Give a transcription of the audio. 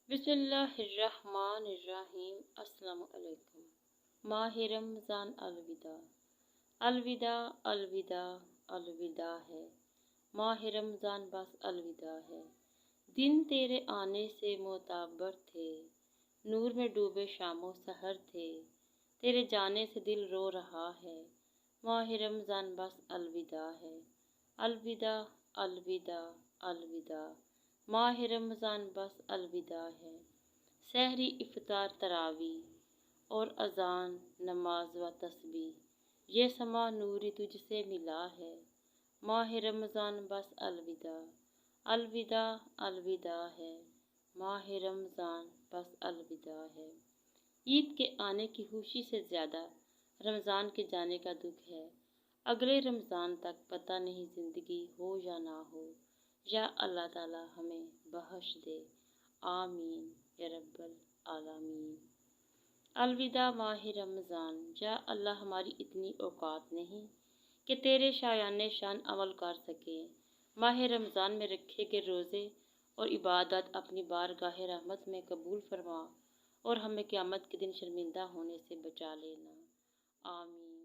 بسم اللہ الرحمن الرحیم۔ السلام علیکم۔ ماہ رمضان الوداع۔ الوداع الوداع الوداع ہے، ماہ رمضان بس الوداع ہے۔ دن تیرے آنے سے معتبر تھے، نور میں ڈوبے شام و سحر تھے، تیرے جانے سے دل رو رہا ہے، ماہ رمضان بس الوداع ہے۔ الوداع الوداع الوداع، ماہ رمضان بس الوداع ہے۔ سحری افطار تراویح اور اذان نماز و تسبیح، یہ سما نوری تجھ سے ملا ہے، ماہ رمضان بس الوداع۔ الوداع الوداع ہے، ماہ رمضان بس الوداع ہے۔ عید کے آنے کی خوشی سے زیادہ رمضان کے جانے کا دکھ ہے۔ اگلے رمضان تک پتہ نہیں زندگی ہو یا نہ ہو، یا اللہ تعالی ہمیں بخش دے، آمین یا رب العالمین۔ الوداع ماہ رمضان، یا اللہ ہماری اتنی اوقات نہیں کہ تیرے شایان شان عمل کر سکیں۔ ماہ رمضان میں رکھے گئے روزے اور عبادت اپنی بارگاہ رحمت میں قبول فرما اور ہمیں قیامت کے دن شرمندہ ہونے سے بچا لینا، آمین۔